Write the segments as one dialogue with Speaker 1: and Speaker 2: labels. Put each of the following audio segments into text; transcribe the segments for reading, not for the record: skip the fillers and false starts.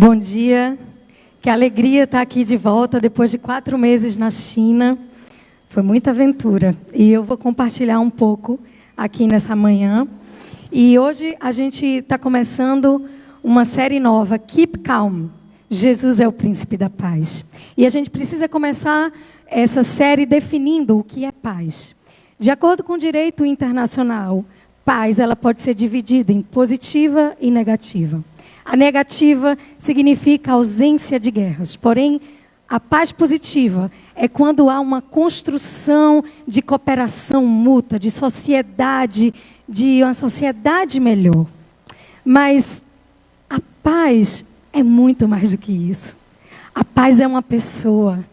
Speaker 1: Bom dia, que alegria estar aqui de volta depois de 4 meses na China. Foi muita aventura e eu vou compartilhar um pouco aqui nessa manhã. E hoje a gente está começando uma série nova, Keep Calm. Jesus é o príncipe da paz. E a gente precisa começar essa série definindo o que é paz. De acordo com o direito internacional, paz ela pode ser dividida em positiva e negativa. A negativa significa ausência de guerras. Porém, a paz positiva é quando há uma construção de cooperação mútua, de sociedade, de uma sociedade melhor. Mas a paz é muito mais do que isso. A paz é uma pessoa.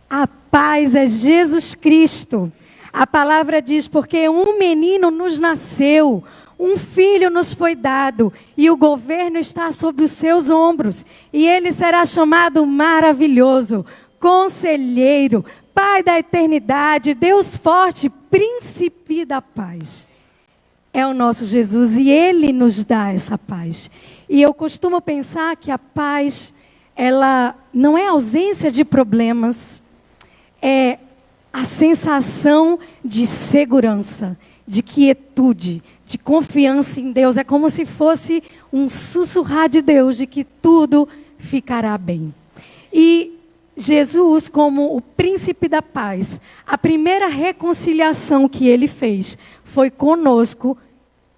Speaker 1: A paz é Jesus Cristo. A palavra diz, porque um menino nos nasceu, um filho nos foi dado, e o governo está sobre os seus ombros. E ele será chamado maravilhoso, conselheiro, Pai da eternidade, Deus forte, príncipe da paz. É o nosso Jesus e ele nos dá essa paz. E eu costumo pensar que a paz, ela não é ausência de problemas, é a sensação de segurança, de quietude, de confiança em Deus. É como se fosse um sussurrar de Deus de que tudo ficará bem. E Jesus, como o príncipe da paz, a primeira reconciliação que ele fez foi conosco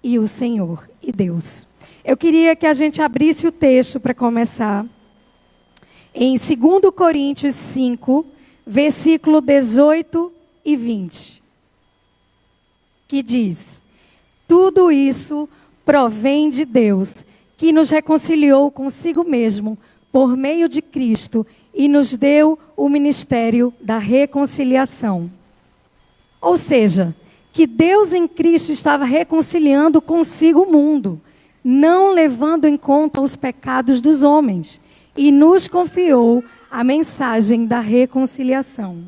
Speaker 1: e o Senhor e Deus. Eu queria que a gente abrisse o texto para começar em 2 Coríntios 5, versículo 18 e 20, que diz: tudo isso provém de Deus, que nos reconciliou consigo mesmo por meio de Cristo e nos deu o ministério da reconciliação. Ou seja, que Deus em Cristo estava reconciliando consigo o mundo, não levando em conta os pecados dos homens, e nos confiou a mensagem da reconciliação.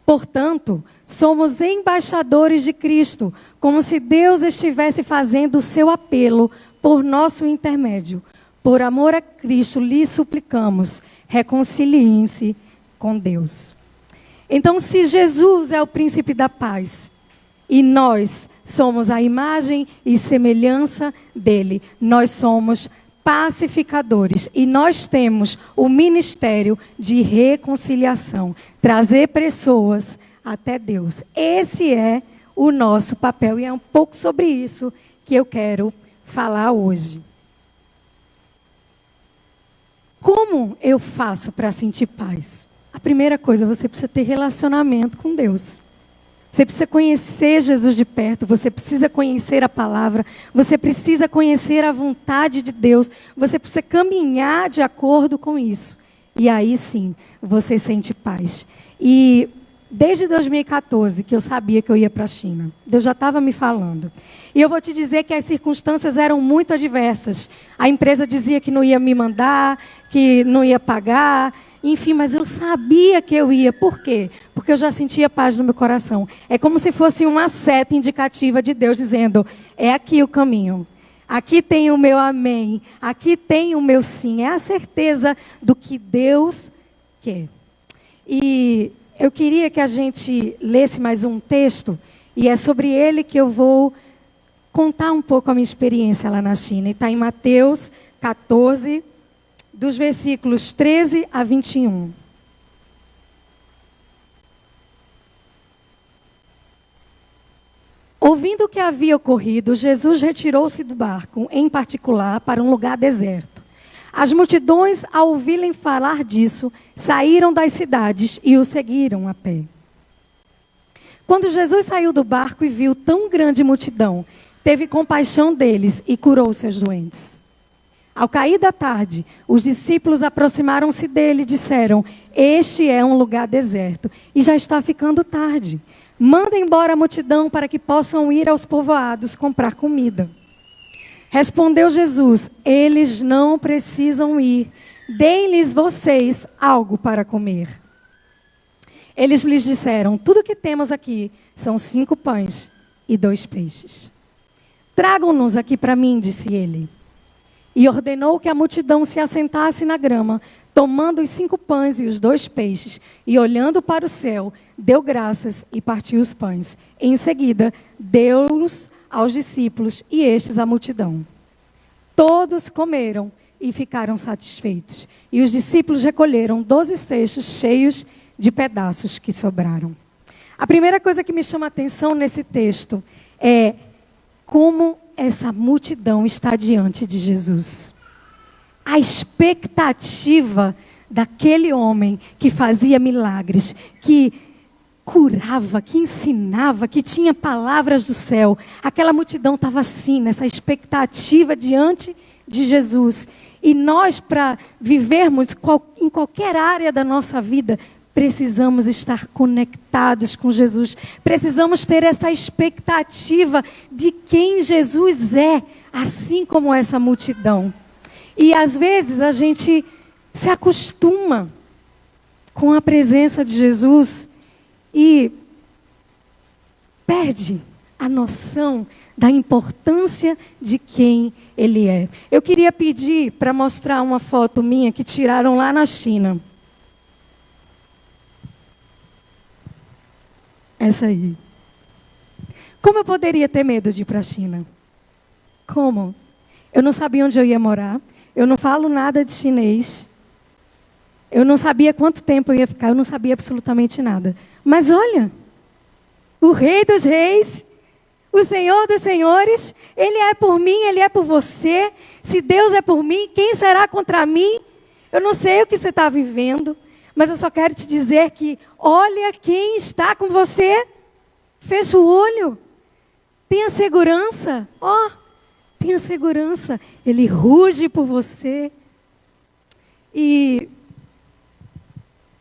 Speaker 1: Portanto, somos embaixadores de Cristo, como se Deus estivesse fazendo o seu apelo por nosso intermédio. Por amor a Cristo, lhe suplicamos, reconciliem-se com Deus. Então, se Jesus é o príncipe da paz, e nós somos a imagem e semelhança dele, nós somos pacificadores, e nós temos o ministério de reconciliação, trazer pessoas até Deus. Esse é o nosso papel e é um pouco sobre isso que eu quero falar hoje. Como eu faço para sentir paz? A primeira coisa, você precisa ter relacionamento com Deus. Você precisa conhecer Jesus de perto, você precisa conhecer a palavra, você precisa conhecer a vontade de Deus, você precisa caminhar de acordo com isso. E aí sim, você sente paz. E desde 2014, que eu sabia que eu ia para a China, Deus já estava me falando. E eu vou te dizer que as circunstâncias eram muito adversas. A empresa dizia que não ia me mandar, que não ia pagar, enfim, mas eu sabia que eu ia. Por quê? Porque eu já sentia paz no meu coração. É como se fosse uma seta indicativa de Deus dizendo, é aqui o caminho. Aqui tem o meu amém. Aqui tem o meu sim. É a certeza do que Deus quer. E eu queria que a gente lesse mais um texto. E é sobre ele que eu vou contar um pouco a minha experiência lá na China. E está em Mateus 14, dos versículos 13 a 21. Ouvindo o que havia ocorrido, Jesus retirou-se do barco, em particular, para um lugar deserto. As multidões, ao ouvirem falar disso, saíram das cidades e o seguiram a pé. Quando Jesus saiu do barco e viu tão grande multidão, teve compaixão deles e curou seus doentes. Ao cair da tarde, os discípulos aproximaram-se dele e disseram, este é um lugar deserto e já está ficando tarde. Manda embora a multidão para que possam ir aos povoados comprar comida. Respondeu Jesus, eles não precisam ir, deem-lhes vocês algo para comer. Eles lhes disseram, tudo que temos aqui são 5 pães e 2 peixes. Tragam-nos aqui para mim, disse ele. E ordenou que a multidão se assentasse na grama, tomando os 5 pães e os 2 peixes, e olhando para o céu, deu graças e partiu os pães. Em seguida, deu-os aos discípulos e estes à multidão. Todos comeram e ficaram satisfeitos. E os discípulos recolheram 12 cestos cheios de pedaços que sobraram. A primeira coisa que me chama a atenção nesse texto é como essa multidão está diante de Jesus. A expectativa daquele homem que fazia milagres, que curava, que ensinava, que tinha palavras do céu. Aquela multidão estava assim, nessa expectativa diante de Jesus. E nós, para vivermos em qualquer área da nossa vida, precisamos estar conectados com Jesus. Precisamos ter essa expectativa de quem Jesus é, assim como essa multidão. E às vezes a gente se acostuma com a presença de Jesus e perde a noção da importância de quem Ele é. Eu queria pedir para mostrar uma foto minha que tiraram lá na China. Essa aí. Como eu poderia ter medo de ir para a China? Como? Eu não sabia onde eu ia morar. Eu não falo nada de chinês. Eu não sabia quanto tempo eu ia ficar. Eu não sabia absolutamente nada. Mas olha, o Rei dos Reis, o Senhor dos Senhores, Ele é por mim, Ele é por você. Se Deus é por mim, quem será contra mim? Eu não sei o que você está vivendo, mas eu só quero te dizer que olha quem está com você. Fecha o olho. Tenha segurança. Tenha segurança. Ele ruge por você. E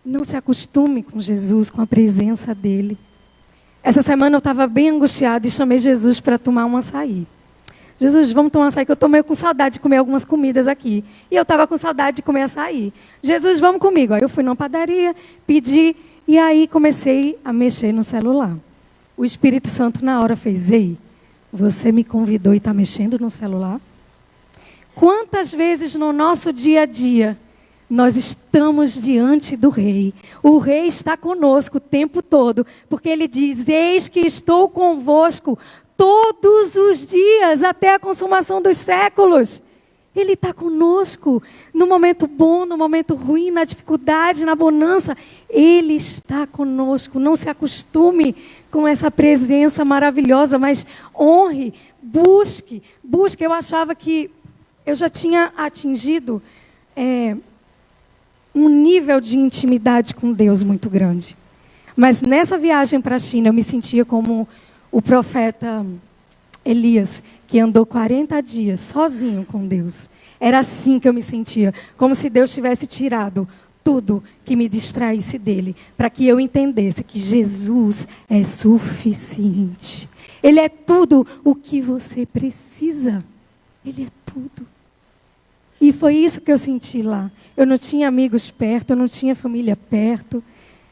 Speaker 1: não se acostume com Jesus, com a presença dEle. Essa semana eu estava bem angustiada e chamei Jesus para tomar um açaí. Jesus, vamos tomar um açaí, que eu estou meio com saudade de comer algumas comidas aqui. E eu estava com saudade de comer açaí. Jesus, vamos comigo. Aí eu fui numa padaria, pedi, e aí comecei a mexer no celular. O Espírito Santo na hora fez, ei, você me convidou e está mexendo no celular? Quantas vezes no nosso dia a dia nós estamos diante do Rei? O Rei está conosco o tempo todo, porque Ele diz, eis que estou convosco todos os dias, até a consumação dos séculos. Ele está conosco, no momento bom, no momento ruim, na dificuldade, na bonança. Ele está conosco. Não se acostume com essa presença maravilhosa, mas honre, busque. Eu achava que eu já tinha atingido um nível de intimidade com Deus muito grande. Mas nessa viagem para a China, eu me sentia como o profeta Elias, que andou 40 dias sozinho com Deus. Era assim que eu me sentia, como se Deus tivesse tirado tudo que me distraísse dele, para que eu entendesse que Jesus é suficiente. Ele é tudo o que você precisa. Ele é tudo. E foi isso que eu senti lá. Eu não tinha amigos perto, eu não tinha família perto,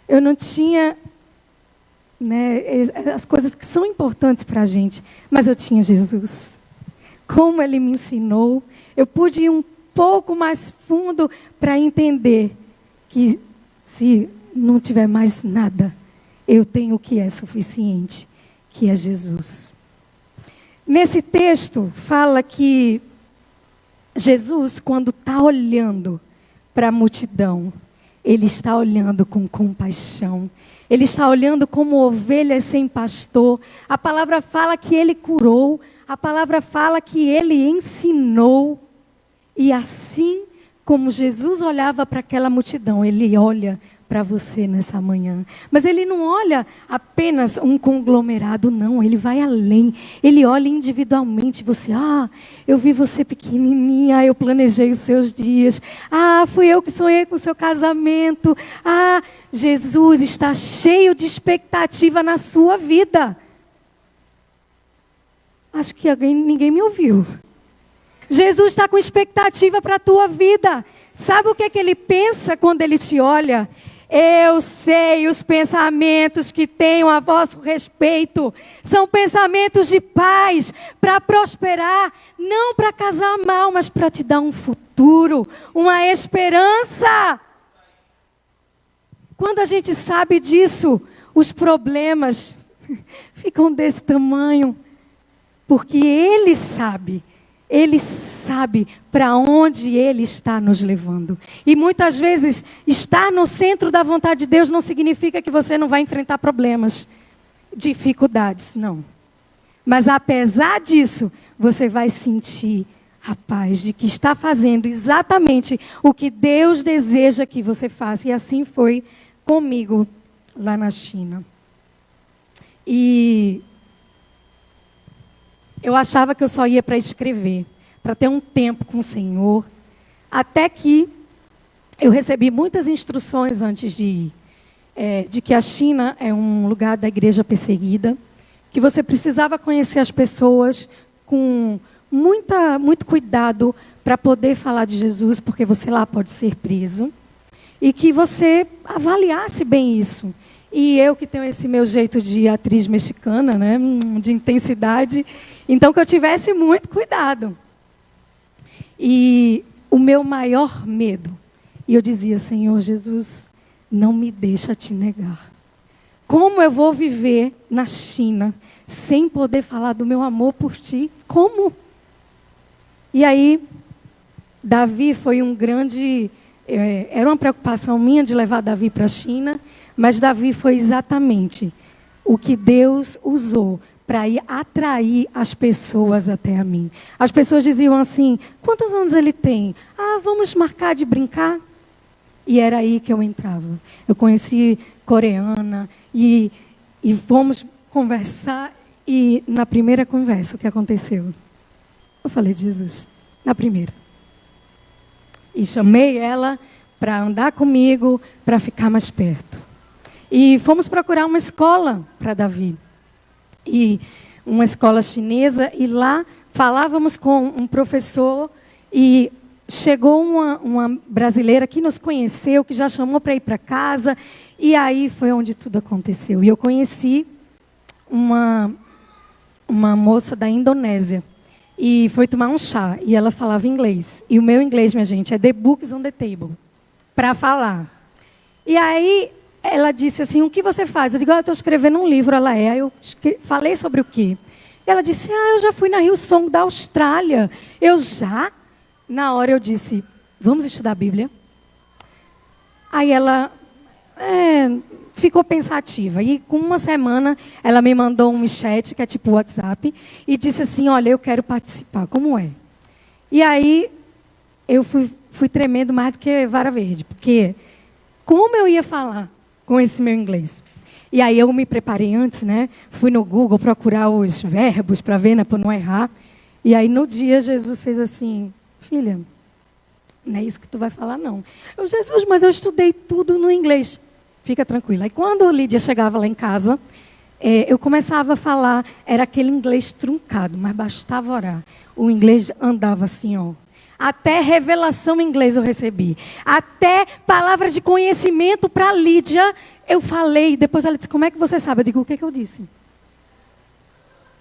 Speaker 1: eu não tinha as coisas que são importantes para a gente, mas eu tinha Jesus. Como Ele me ensinou, eu pude ir um pouco mais fundo para entender que se não tiver mais nada, eu tenho o que é suficiente, que é Jesus. Nesse texto fala que Jesus, quando está olhando para a multidão, Ele está olhando com compaixão. Ele está olhando como ovelhas sem pastor. A palavra fala que Ele curou. A palavra fala que Ele ensinou. E assim como Jesus olhava para aquela multidão, Ele olha para você nessa manhã. Mas Ele não olha apenas um conglomerado, não. Ele vai além. Ele olha individualmente. Você, eu vi você pequenininha, eu planejei os seus dias. Fui eu que sonhei com o seu casamento. Jesus está cheio de expectativa na sua vida. Acho que ninguém me ouviu. Jesus está com expectativa para a tua vida. Sabe o que é que Ele pensa quando Ele te olha? Eu sei os pensamentos que tenho a vosso respeito. São pensamentos de paz, para prosperar, não para casar mal, mas para te dar um futuro, uma esperança. Quando a gente sabe disso, os problemas ficam desse tamanho, porque Ele sabe para onde Ele está nos levando. E muitas vezes, estar no centro da vontade de Deus não significa que você não vai enfrentar problemas, dificuldades, não. Mas apesar disso, você vai sentir a paz de que está fazendo exatamente o que Deus deseja que você faça. E assim foi comigo lá na China. E eu achava que eu só ia para escrever, para ter um tempo com o Senhor, até que eu recebi muitas instruções antes de ir, de que a China é um lugar da igreja perseguida, que você precisava conhecer as pessoas com muito cuidado para poder falar de Jesus, porque você lá pode ser preso, e que você avaliasse bem isso. E eu que tenho esse meu jeito de atriz mexicana, né, de intensidade, então que eu tivesse muito cuidado. E o meu maior medo, e eu dizia, Senhor Jesus, não me deixa te negar. Como eu vou viver na China sem poder falar do meu amor por ti? Como? E aí, Davi foi um grande... era uma preocupação minha de levar Davi para a China, mas Davi foi exatamente o que Deus usou para ir atrair as pessoas até a mim. As pessoas diziam assim, quantos anos ele tem? Ah, vamos marcar de brincar? E era aí que eu entrava. Eu conheci coreana e fomos conversar. E na primeira conversa, o que aconteceu? Eu falei, Jesus, na primeira. E chamei ela para andar comigo, para ficar mais perto. E fomos procurar uma escola para Davi. E uma escola chinesa, e lá falávamos com um professor, e chegou uma brasileira que nos conheceu, que já chamou para ir para casa, e aí foi onde tudo aconteceu. E eu conheci uma moça da Indonésia, e foi tomar um chá, e ela falava inglês. E o meu inglês, minha gente, é the books on the table, para falar. E aí ela disse assim, o que você faz? Eu digo, eu estou escrevendo um livro. Ela Aí eu falei sobre o quê? Ela disse, eu já fui na Hillsong da Austrália. Eu já? Na hora eu disse, vamos estudar a Bíblia? Aí ela ficou pensativa. E com uma semana, ela me mandou um chat, que é tipo WhatsApp, e disse assim, olha, eu quero participar. Como é? E aí, eu fui tremendo mais do que vara verde. Porque como eu ia falar com esse meu inglês? E aí eu me preparei antes, né? Fui no Google procurar os verbos para ver, né, para não errar. E aí no dia Jesus fez assim, filha, não é isso que tu vai falar não. Eu, Jesus, mas eu estudei tudo no inglês. Fica tranquila. E quando Lídia chegava lá em casa, eu começava a falar, era aquele inglês truncado, mas bastava orar. O inglês andava assim, ó. Até revelação em inglês eu recebi. Até palavra de conhecimento para Lídia eu falei. Depois ela disse, como é que você sabe? Eu digo, o que eu disse?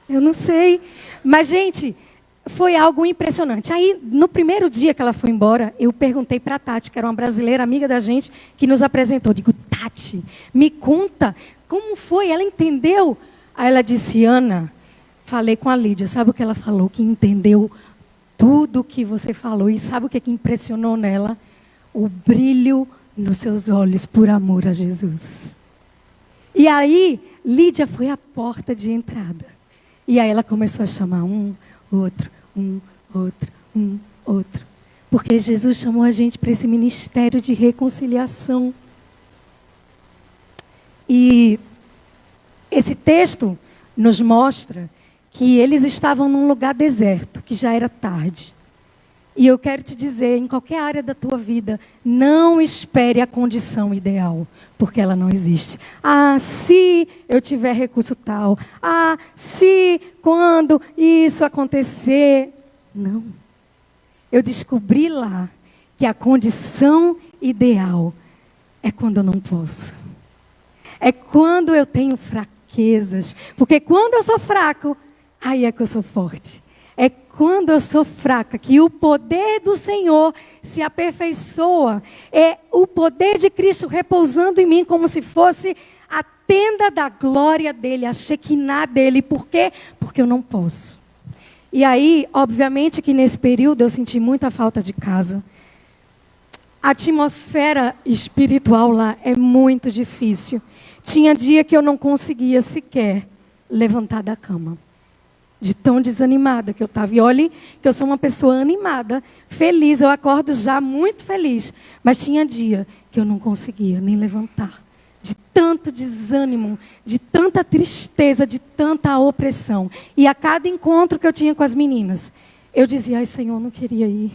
Speaker 1: Eu não sei. Mas, gente, foi algo impressionante. Aí, no primeiro dia que ela foi embora, eu perguntei para a Tati, que era uma brasileira, amiga da gente, que nos apresentou. Eu digo, Tati, me conta, como foi? Ela entendeu? Aí ela disse, Ana, falei com a Lídia. Sabe o que ela falou? Que entendeu tudo o que você falou. E sabe o que impressionou nela? O brilho nos seus olhos por amor a Jesus. E aí, Lídia foi a porta de entrada. E aí ela começou a chamar um, outro, outro. Porque Jesus chamou a gente para esse ministério de reconciliação. E esse texto nos mostra que eles estavam num lugar deserto, que já era tarde. E eu quero te dizer, em qualquer área da tua vida, não espere a condição ideal, porque ela não existe. Ah, se eu tiver recurso tal. Ah, se, quando isso acontecer. Não. Eu descobri lá que a condição ideal é quando eu não posso. É quando eu tenho fraquezas. Porque quando eu sou fraco, aí é que eu sou forte. É quando eu sou fraca que o poder do Senhor se aperfeiçoa. É o poder de Cristo repousando em mim como se fosse a tenda da glória dele, a Shekinah dele. Por quê? Porque eu não posso. E aí, obviamente que nesse período eu senti muita falta de casa. A atmosfera espiritual lá é muito difícil. Tinha dia que eu não conseguia sequer levantar da cama. De tão desanimada que eu estava. E olhe que eu sou uma pessoa animada, feliz. Eu acordo já muito feliz. Mas tinha dia que eu não conseguia nem levantar. De tanto desânimo, de tanta tristeza, de tanta opressão. E a cada encontro que eu tinha com as meninas, eu dizia, ai Senhor, eu não queria ir.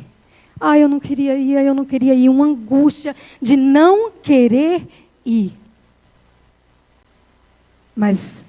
Speaker 1: Ai, eu não queria ir, ai, eu não queria ir. Uma angústia de não querer ir. Mas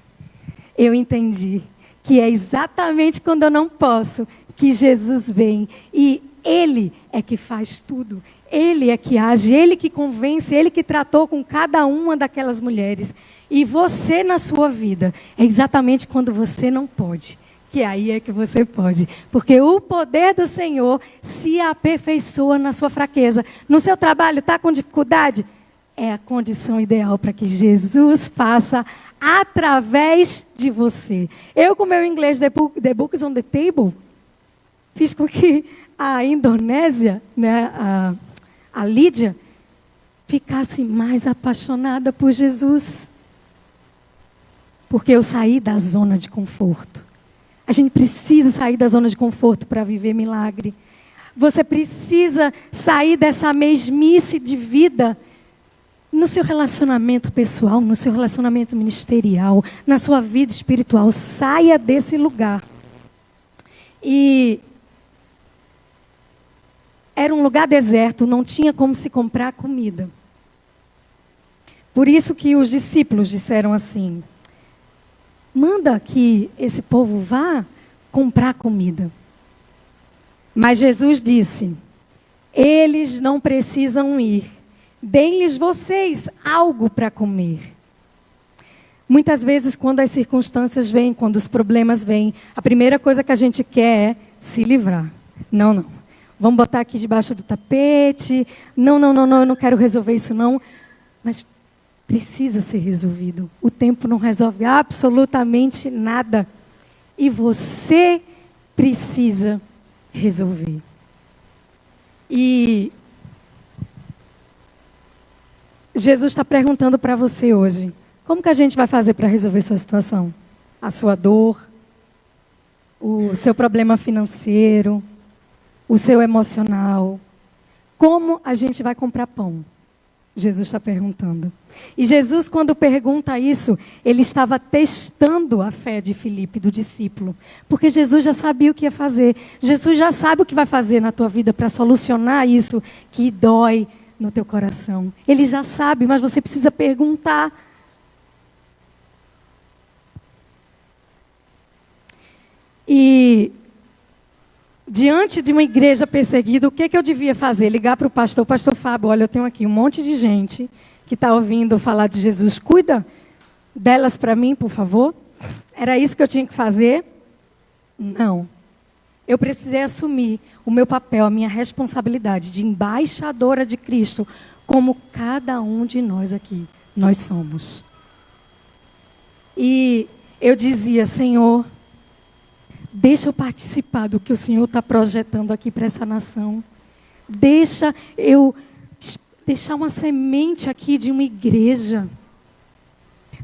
Speaker 1: eu entendi que é exatamente quando eu não posso que Jesus vem. E Ele é que faz tudo. Ele é que age, Ele que convence, Ele que tratou com cada uma daquelas mulheres. E você na sua vida, é exatamente quando você não pode, que aí é que você pode. Porque o poder do Senhor se aperfeiçoa na sua fraqueza. No seu trabalho, está com dificuldade? É a condição ideal para que Jesus faça através de você. Eu, com meu inglês, The Books on the Table, fiz com que a Indonésia, né, a Lídia, ficasse mais apaixonada por Jesus. Porque eu saí da zona de conforto. A gente precisa sair da zona de conforto para viver milagre. Você precisa sair dessa mesmice de vida no seu relacionamento pessoal, no seu relacionamento ministerial, na sua vida espiritual. Saia desse lugar. E era um lugar deserto, não tinha como se comprar comida. Por isso que os discípulos disseram assim, manda que esse povo vá comprar comida. Mas Jesus disse, eles não precisam ir. Deem-lhes vocês algo para comer. Muitas vezes, quando as circunstâncias vêm, quando os problemas vêm, a primeira coisa que a gente quer é se livrar. Não. Vamos botar aqui debaixo do tapete. Não, eu não quero resolver isso não. Mas precisa ser resolvido. O tempo não resolve absolutamente nada. E você precisa resolver. E Jesus está perguntando para você hoje, como que a gente vai fazer para resolver sua situação? A sua dor, o seu problema financeiro, o seu emocional. Como a gente vai comprar pão? Jesus está perguntando. E Jesus, quando pergunta isso, ele estava testando a fé de Filipe, do discípulo. Porque Jesus já sabia o que ia fazer. Jesus já sabe o que vai fazer na tua vida para solucionar isso que dói no teu coração. Ele já sabe, mas você precisa perguntar. E diante de uma igreja perseguida, o que eu devia fazer? Ligar para o pastor Fábio, olha, eu tenho aqui um monte de gente que está ouvindo falar de Jesus. Cuida delas para mim, por favor. Era isso que eu tinha que fazer? Não. Eu precisei assumir o meu papel, a minha responsabilidade de embaixadora de Cristo, como cada um de nós aqui, nós somos. E eu dizia, Senhor, deixa eu participar do que o Senhor está projetando aqui para essa nação. Deixa eu deixar uma semente aqui de uma igreja.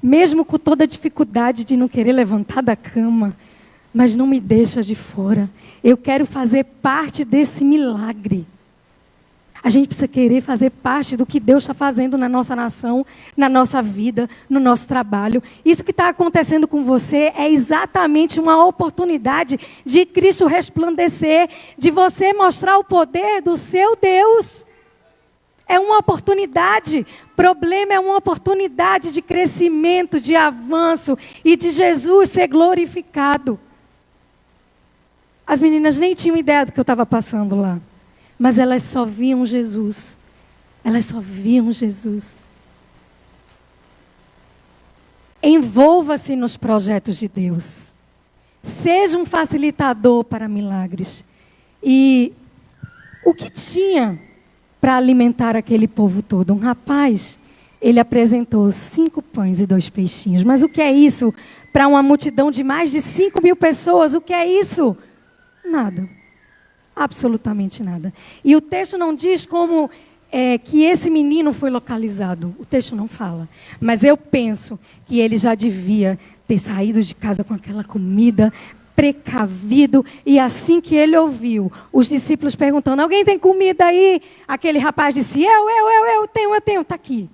Speaker 1: Mesmo com toda a dificuldade de não querer levantar da cama, mas não me deixa de fora. Eu quero fazer parte desse milagre. A gente precisa querer fazer parte do que Deus está fazendo na nossa nação, na nossa vida, no nosso trabalho. Isso que está acontecendo com você é exatamente uma oportunidade de Cristo resplandecer, de você mostrar o poder do seu Deus. É uma oportunidade. Problema é uma oportunidade de crescimento, de avanço e de Jesus ser glorificado. As meninas nem tinham ideia do que eu estava passando lá. Mas elas só viam Jesus. Elas só viam Jesus. Envolva-se nos projetos de Deus. Seja um facilitador para milagres. E o que tinha para alimentar aquele povo todo? Um rapaz, ele apresentou 5 pães e 2 peixinhos. Mas o que é isso? Para uma multidão de mais de 5.000 pessoas, o que é isso? Nada. Absolutamente nada. E o texto não diz como que esse menino foi localizado. O texto não fala. Mas eu penso que ele já devia ter saído de casa com aquela comida, precavido. E assim que ele ouviu os discípulos perguntando, alguém tem comida aí? Aquele rapaz disse, eu tenho, está aqui.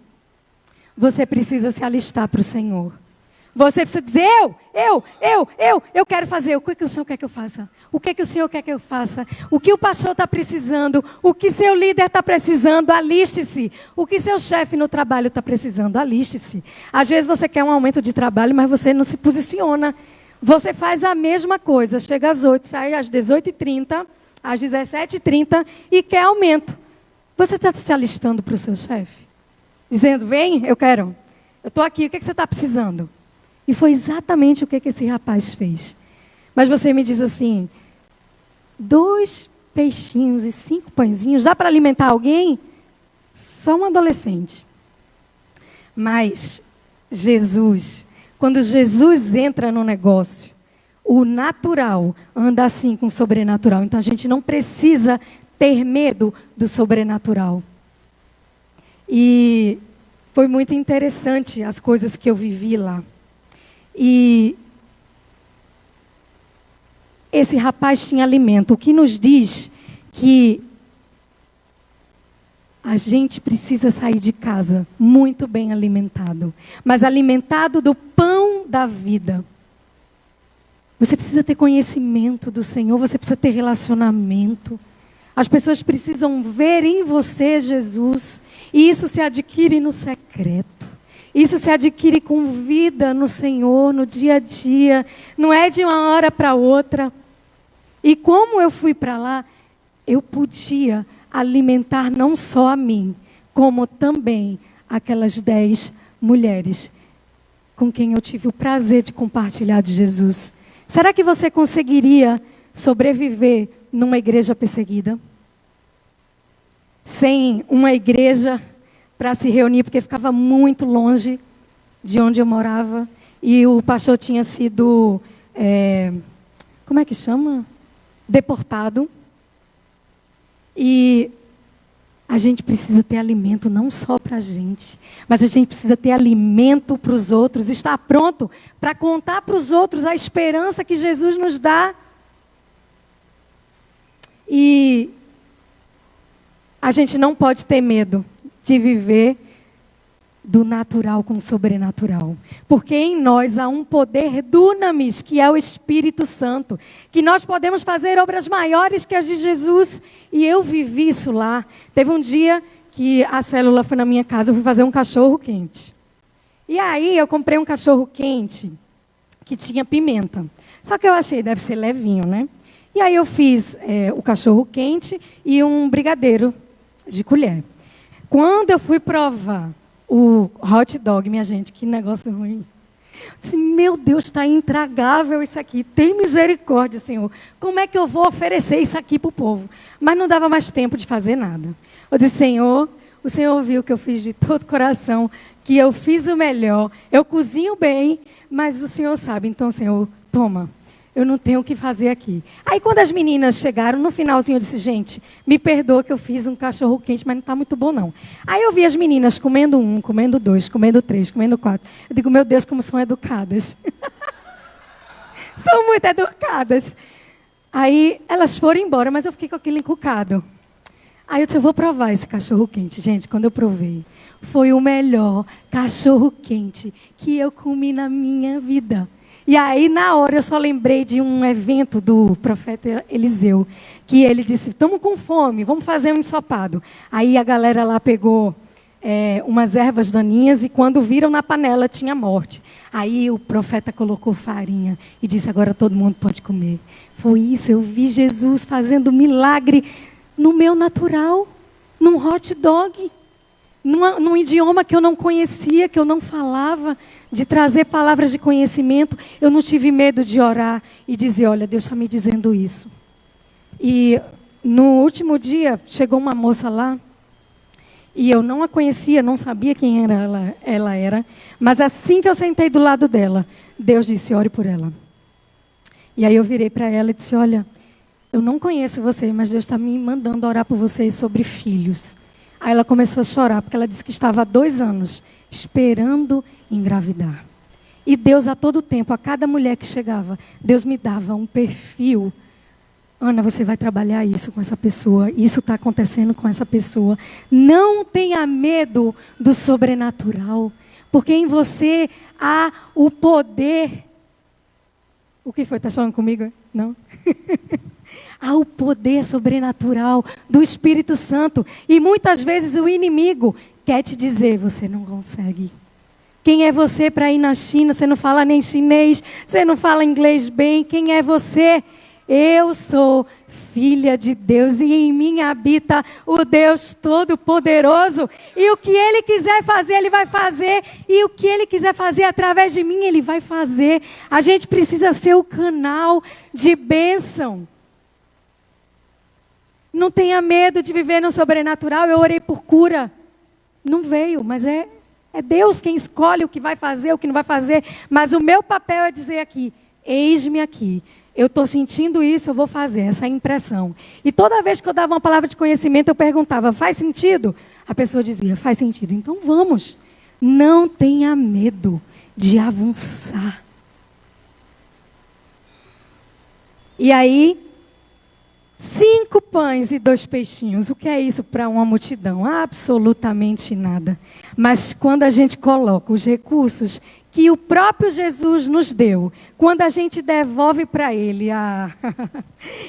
Speaker 1: Você precisa se alistar para o Senhor. Você precisa dizer, eu quero fazer. O que o Senhor quer que eu faça? O que o Senhor quer que eu faça? O que o pastor está precisando? O que seu líder está precisando? Aliste-se. O que seu chefe no trabalho está precisando? Aliste-se. Às vezes você quer um aumento de trabalho, mas você não se posiciona. Você faz a mesma coisa. Chega às 8, sai às 18h30, às 17h30 e quer aumento. Você está se alistando para o seu chefe? Dizendo, vem, eu quero. Eu estou aqui, o que você está precisando? E foi exatamente o que esse rapaz fez. Mas você me diz assim, 2 peixinhos e 5 pãezinhos, dá para alimentar alguém? Só um adolescente. Mas Jesus, quando Jesus entra no negócio, o natural anda assim com o sobrenatural. Então a gente não precisa ter medo do sobrenatural. E foi muito interessante as coisas que eu vivi lá. E esse rapaz tinha alimento, o que nos diz que a gente precisa sair de casa muito bem alimentado, mas alimentado do pão da vida. Você precisa ter conhecimento do Senhor, você precisa ter relacionamento. As pessoas precisam ver em você Jesus, e isso se adquire no secreto. Isso se adquire com vida no Senhor, no dia a dia. Não é de uma hora para outra. E como eu fui para lá, eu podia alimentar não só a mim, como também aquelas 10 mulheres com quem eu tive o prazer de compartilhar de Jesus. Será que você conseguiria sobreviver numa igreja perseguida? Sem uma igreja para se reunir, porque ficava muito longe de onde eu morava. E o pastor tinha sido, como é que chama? Deportado. E a gente precisa ter alimento não só para a gente, mas a gente precisa ter alimento para os outros, estar pronto para contar para os outros a esperança que Jesus nos dá. E a gente não pode ter medo de viver do natural com o sobrenatural. Porque em nós há um poder dunamis, que é o Espírito Santo, que nós podemos fazer obras maiores que as de Jesus. E eu vivi isso lá. Teve um dia que a célula foi na minha casa, eu fui fazer um cachorro quente. E aí eu comprei um cachorro quente que tinha pimenta. Só que eu achei, deve ser levinho, né? E aí eu fiz o cachorro quente e um brigadeiro de colher. Quando eu fui provar o hot dog, minha gente, que negócio ruim. Eu disse, meu Deus, está intragável isso aqui. Tem misericórdia, Senhor. Como é que eu vou oferecer isso aqui para o povo? Mas não dava mais tempo de fazer nada. Eu disse, Senhor, o Senhor viu que eu fiz de todo o coração, que eu fiz o melhor. Eu cozinho bem, mas o Senhor sabe. Então, Senhor, toma. Eu não tenho o que fazer aqui. Aí, quando as meninas chegaram, no finalzinho, eu disse, gente, me perdoa que eu fiz um cachorro quente, mas não está muito bom, não. Aí eu vi as meninas comendo 1, comendo 2, comendo 3, comendo 4. Eu digo, meu Deus, como são educadas. São muito educadas. Aí, elas foram embora, mas eu fiquei com aquilo encucado. Aí eu disse, eu vou provar esse cachorro quente. Gente, quando eu provei, foi o melhor cachorro quente que eu comi na minha vida. E aí, na hora, eu só lembrei de um evento do profeta Eliseu, que ele disse, estamos com fome, vamos fazer um ensopado. Aí a galera lá pegou umas ervas daninhas e quando viram na panela tinha morte. Aí o profeta colocou farinha e disse, agora todo mundo pode comer. Foi isso, eu vi Jesus fazendo milagre no meu natural, num hot dog. num idioma que eu não conhecia, que eu não falava, de trazer palavras de conhecimento. Eu não tive medo de orar e dizer, olha, Deus está me dizendo isso. E no último dia, chegou uma moça lá, e eu não a conhecia, não sabia quem ela era, mas assim que eu sentei do lado dela, Deus disse, ore por ela. E aí eu virei para ela e disse, olha, eu não conheço você, mas Deus está me mandando orar por você sobre filhos. Aí ela começou a chorar, porque ela disse que estava há 2 anos esperando engravidar. E Deus, a todo tempo, a cada mulher que chegava, Deus me dava um perfil. Ana, você vai trabalhar isso com essa pessoa, isso está acontecendo com essa pessoa. Não tenha medo do sobrenatural, porque em você há o poder. O que foi? Está falando comigo? Não? Há o poder sobrenatural do Espírito Santo. E muitas vezes o inimigo quer te dizer, você não consegue. Quem é você para ir na China? Você não fala nem chinês, você não fala inglês bem. Quem é você? Eu sou filha de Deus e em mim habita o Deus Todo-Poderoso. E o que Ele quiser fazer, Ele vai fazer. E o que Ele quiser fazer através de mim, Ele vai fazer. A gente precisa ser o canal de bênção. Não tenha medo de viver no sobrenatural. Eu orei por cura. Não veio, mas é Deus quem escolhe o que vai fazer, o que não vai fazer. Mas o meu papel é dizer aqui, eis-me aqui. Eu estou sentindo isso, eu vou fazer essa impressão. E toda vez que eu dava uma palavra de conhecimento, eu perguntava, faz sentido? A pessoa dizia, faz sentido. Então vamos. Não tenha medo de avançar. E aí, 5 pães e 2 peixinhos. O que é isso para uma multidão? Absolutamente nada. Mas quando a gente coloca os recursos que o próprio Jesus nos deu, quando a gente devolve para Ele,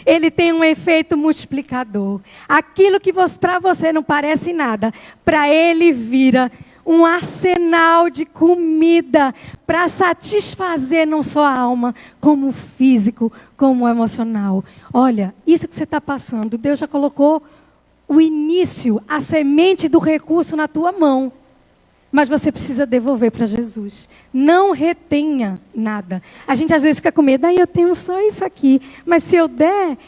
Speaker 1: Ele tem um efeito multiplicador. Aquilo que para você não parece nada, para Ele vira um arsenal de comida para satisfazer não só a alma, como o físico, como o emocional. Olha, isso que você está passando, Deus já colocou o início, a semente do recurso na tua mão. Mas você precisa devolver para Jesus. Não retenha nada. A gente às vezes fica com medo, eu tenho só isso aqui, mas se eu der,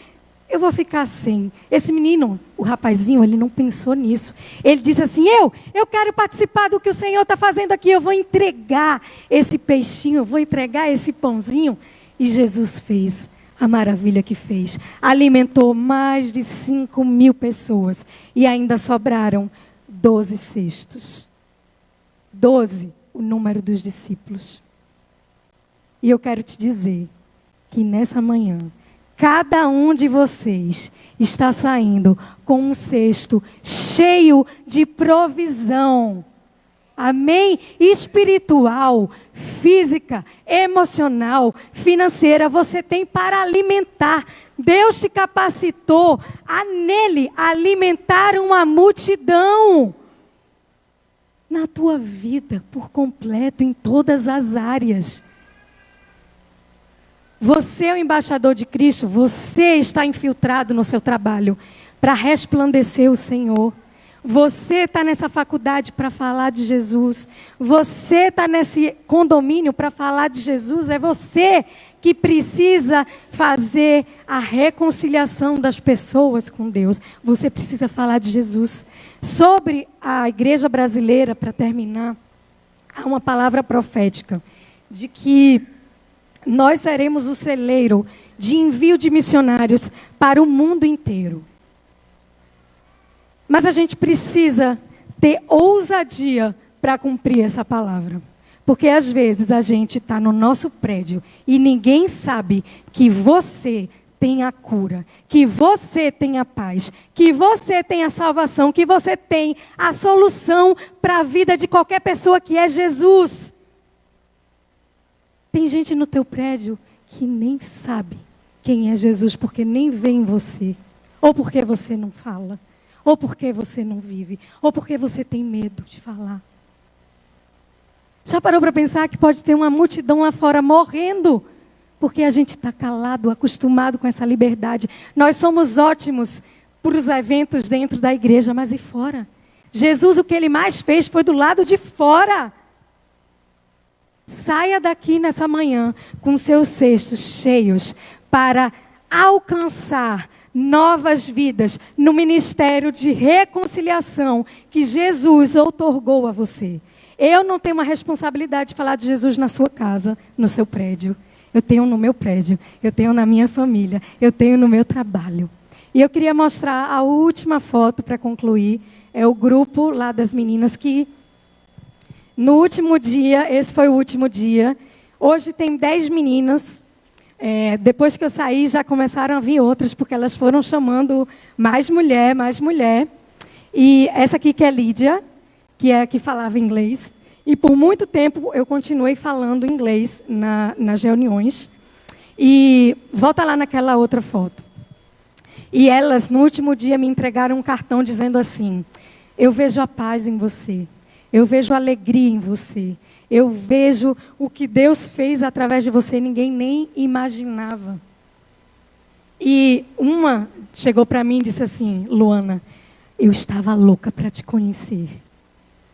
Speaker 1: eu vou ficar sem. Esse menino, o rapazinho, ele não pensou nisso. Ele disse assim, eu quero participar do que o Senhor está fazendo aqui, eu vou entregar esse peixinho, eu vou entregar esse pãozinho. E Jesus fez a maravilha que fez. Alimentou mais de 5.000 pessoas e ainda sobraram 12 cestos. 12, o número dos discípulos. E eu quero te dizer que nessa manhã, cada um de vocês está saindo com um cesto cheio de provisão. Amém? Espiritual, física, emocional, financeira, você tem para alimentar. Deus te capacitou a nele alimentar uma multidão. Na tua vida, por completo, em todas as áreas. Você é o embaixador de Cristo, você está infiltrado no seu trabalho para resplandecer o Senhor. Você está nessa faculdade para falar de Jesus. Você está nesse condomínio para falar de Jesus. É você que precisa fazer a reconciliação das pessoas com Deus. Você precisa falar de Jesus. Sobre a igreja brasileira, para terminar, há uma palavra profética de que nós seremos o celeiro de envio de missionários para o mundo inteiro. Mas a gente precisa ter ousadia para cumprir essa palavra. Porque às vezes a gente está no nosso prédio e ninguém sabe que você tem a cura, que você tem a paz, que você tem a salvação, que você tem a solução para a vida de qualquer pessoa, que é Jesus. Tem gente no teu prédio que nem sabe quem é Jesus, porque nem vê em você, ou porque você não fala, ou porque você não vive, ou porque você tem medo de falar. Já parou para pensar que pode ter uma multidão lá fora morrendo? Porque a gente está calado, acostumado com essa liberdade. Nós somos ótimos para os eventos dentro da igreja, mas e fora? Jesus, o que ele mais fez foi do lado de fora. Saia daqui nessa manhã com seus cestos cheios para alcançar novas vidas no ministério de reconciliação que Jesus outorgou a você. Eu não tenho uma responsabilidade de falar de Jesus na sua casa, no seu prédio. Eu tenho no meu prédio, eu tenho na minha família, eu tenho no meu trabalho. E eu queria mostrar a última foto para concluir. É o grupo lá das meninas que, no último dia, esse foi o último dia. Hoje tem 10 meninas. Depois que eu saí, já começaram a vir outras, porque elas foram chamando mais mulher, mais mulher. E essa aqui que é Lídia, que é a que falava inglês. E por muito tempo eu continuei falando inglês nas reuniões. E volta lá naquela outra foto. E elas, no último dia, me entregaram um cartão dizendo assim: eu vejo a paz em você, eu vejo a alegria em você, eu vejo o que Deus fez através de você, ninguém nem imaginava. E uma chegou para mim e disse assim: Luana, eu estava louca para te conhecer.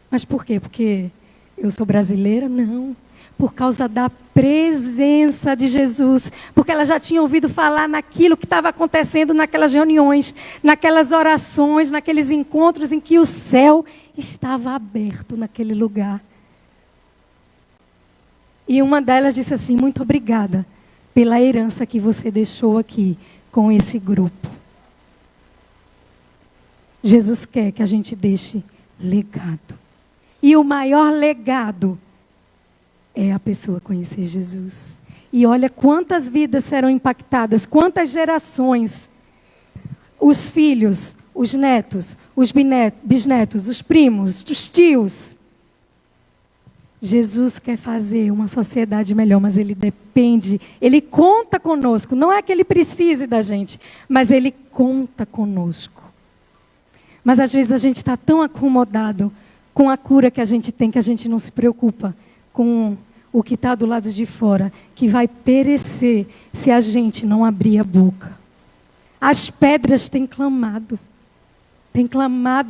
Speaker 1: Mas por quê? Porque eu sou brasileira? Não. Por causa da presença de Jesus. Porque ela já tinha ouvido falar naquilo que estava acontecendo naquelas reuniões, naquelas orações, naqueles encontros em que o céu estava aberto naquele lugar. E uma delas disse assim: muito obrigada pela herança que você deixou aqui com esse grupo. Jesus quer que a gente deixe legado. E o maior legado é a pessoa conhecer Jesus. E olha quantas vidas serão impactadas, quantas gerações, os filhos, os netos, os bisnetos, os primos, os tios. Jesus quer fazer uma sociedade melhor, mas Ele depende, Ele conta conosco. Não é que Ele precise da gente, mas Ele conta conosco. Mas às vezes a gente está tão acomodado com a cura que a gente tem, que a gente não se preocupa com o que está do lado de fora, que vai perecer se a gente não abrir a boca. As pedras têm clamado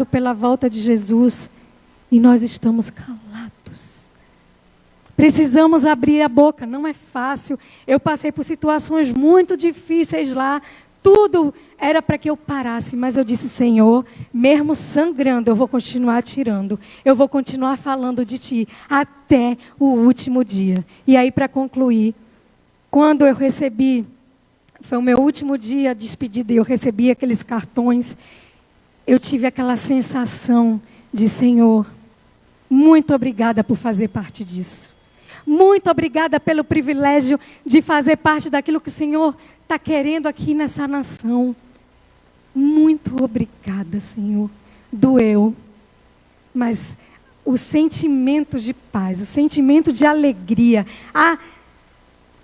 Speaker 1: pela volta de Jesus, e nós estamos calados. Precisamos abrir a boca, não é fácil. Eu passei por situações muito difíceis lá, tudo era para que eu parasse, mas eu disse: Senhor, mesmo sangrando, eu vou continuar tirando. Eu vou continuar falando de Ti até o último dia. E aí, para concluir, quando eu recebi, foi o meu último dia de despedida, e eu recebi aqueles cartões, eu tive aquela sensação de: Senhor, muito obrigada por fazer parte disso. Muito obrigada pelo privilégio de fazer parte daquilo que o Senhor está querendo aqui nessa nação. Muito obrigada, Senhor. Doeu, mas o sentimento de paz, o sentimento de alegria,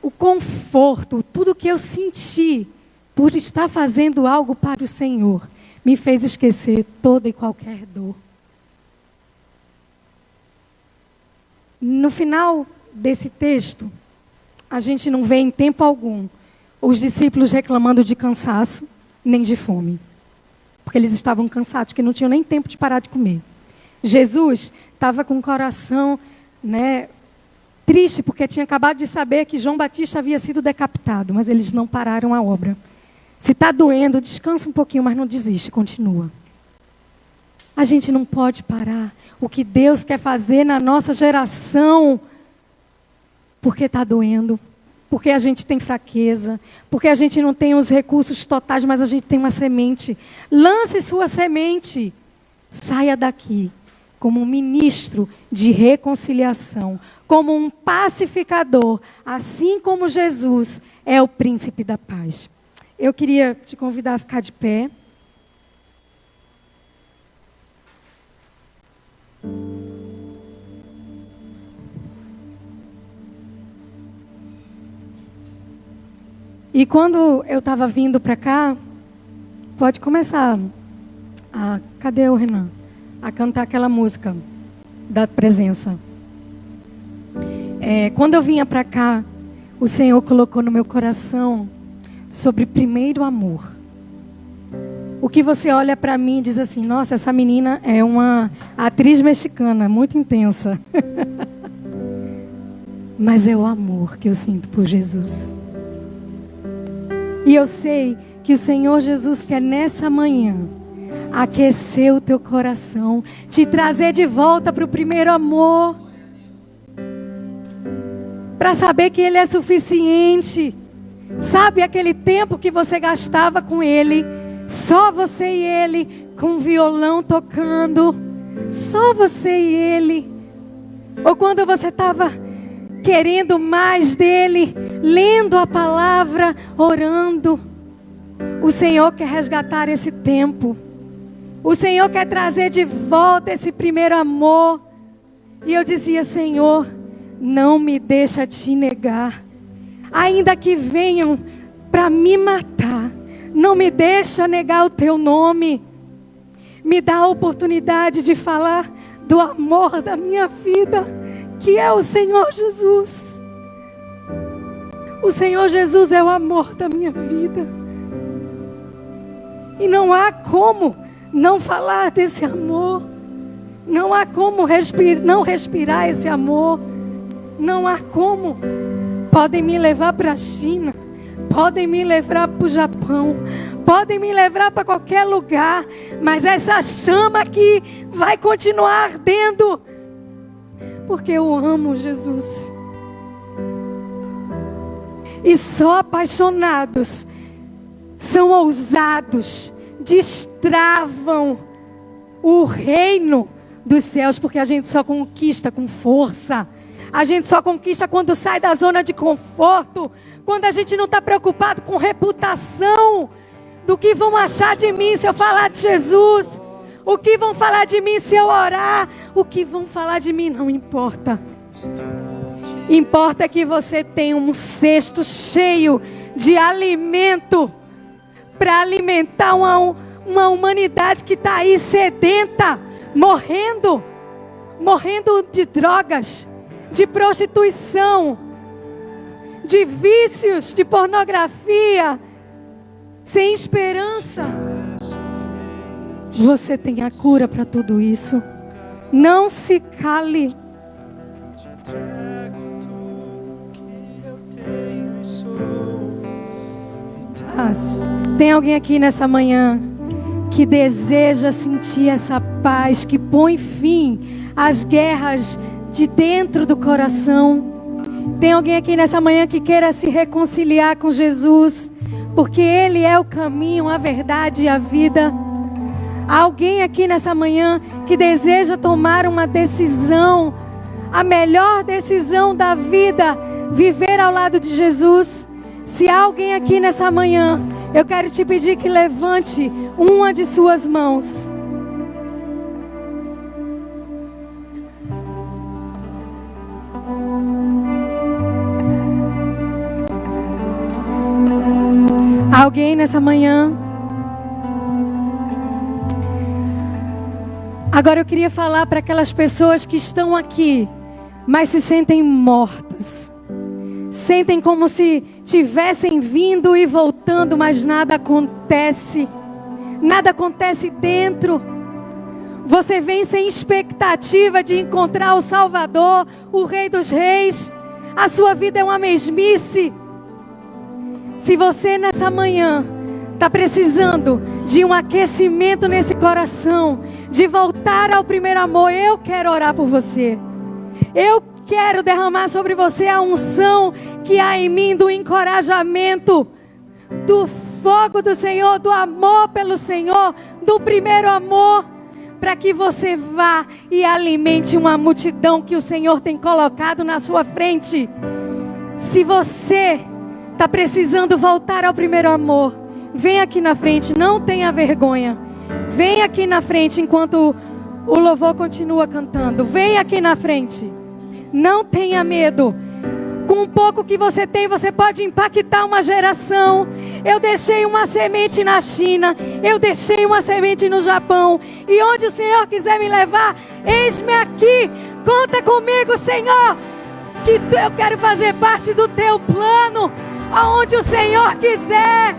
Speaker 1: o conforto, tudo que eu senti por estar fazendo algo para o Senhor, me fez esquecer toda e qualquer dor. No final desse texto, a gente não vê em tempo algum os discípulos reclamando de cansaço, nem de fome. Porque eles estavam cansados, que não tinham nem tempo de parar de comer. Jesus estava com o coração, triste, porque tinha acabado de saber que João Batista havia sido decapitado, mas eles não pararam a obra. Se está doendo, descansa um pouquinho, mas não desiste, continua. A gente não pode parar o que Deus quer fazer na nossa geração, porque está doendo, porque a gente tem fraqueza, porque a gente não tem os recursos totais, mas a gente tem uma semente. Lance sua semente. Saia daqui como um ministro de reconciliação, como um pacificador, assim como Jesus é o príncipe da paz. Eu queria te convidar a ficar de pé. E quando eu estava vindo para cá, pode começar. Cadê o Renan? A cantar aquela música da presença. Quando eu vinha para cá, o Senhor colocou no meu coração sobre primeiro amor. o que você olha para mim e diz assim: nossa, essa menina é uma atriz mexicana, muito intensa. Mas é o amor que eu sinto por Jesus. E eu sei que o Senhor Jesus quer nessa manhã aquecer o teu coração, te trazer de volta para o primeiro amor, para saber que Ele é suficiente. Sabe aquele tempo que você gastava com Ele, só você e Ele, com o violão tocando, só você e Ele, ou quando você estava querendo mais dEle, lendo a palavra, orando. O Senhor quer resgatar esse tempo. O Senhor quer trazer de volta esse primeiro amor. E eu dizia: Senhor, não me deixa te negar. Ainda que venham para me matar, não me deixa negar o teu nome. Me dá a oportunidade de falar do amor da minha vida, que é o Senhor Jesus. O Senhor Jesus é o amor da minha vida. E não há como não falar desse amor. Não há como não respirar esse amor. Não há como. Podem me levar para a China. Podem me levar para o Japão. Podem me levar para qualquer lugar. Mas essa chama aqui vai continuar ardendo. Porque eu amo Jesus. E só apaixonados são ousados, destravam o reino dos céus, porque a gente só conquista com força. A gente só conquista quando sai da zona de conforto, quando a gente não está preocupado com reputação, do que vão achar de mim se eu falar de Jesus, o que vão falar de mim se eu orar, o que vão falar de mim não importa. Importa que você tenha um cesto cheio de alimento para alimentar uma humanidade que está aí sedenta, morrendo de drogas, de prostituição, de vícios, de pornografia, sem esperança. Você tem a cura para tudo isso. Não se cale. Tem alguém aqui nessa manhã que deseja sentir essa paz, que põe fim às guerras de dentro do coração? Tem alguém aqui nessa manhã que queira se reconciliar com Jesus, porque Ele é o caminho, a verdade e a vida? Há alguém aqui nessa manhã que deseja tomar uma decisão, a melhor decisão da vida, viver ao lado de Jesus? Se há alguém aqui nessa manhã, eu quero te pedir que levante uma de suas mãos. Alguém nessa manhã? Agora eu queria falar para aquelas pessoas que estão aqui, mas se sentem mortas. Sentem como se tivessem vindo e voltando, mas nada acontece. Nada acontece dentro. Você vem sem expectativa de encontrar o Salvador, o Rei dos Reis. A sua vida é uma mesmice. Se você nessa manhã está precisando de um aquecimento nesse coração, de voltar ao primeiro amor, eu quero orar por você. Eu quero derramar sobre você a unção que há em mim, do encorajamento, do fogo do Senhor, do amor pelo Senhor, do primeiro amor, para que você vá e alimente uma multidão que o Senhor tem colocado na sua frente. Se você está precisando voltar ao primeiro amor, vem aqui na frente, não tenha vergonha. Vem aqui na frente enquanto o louvor continua cantando. Vem aqui na frente. Não tenha medo. Com um pouco que você tem, você pode impactar uma geração. Eu deixei uma semente na China. Eu deixei uma semente no Japão. E onde o Senhor quiser me levar, eis-me aqui. Conta comigo, Senhor, que eu quero fazer parte do teu plano. Aonde o Senhor quiser.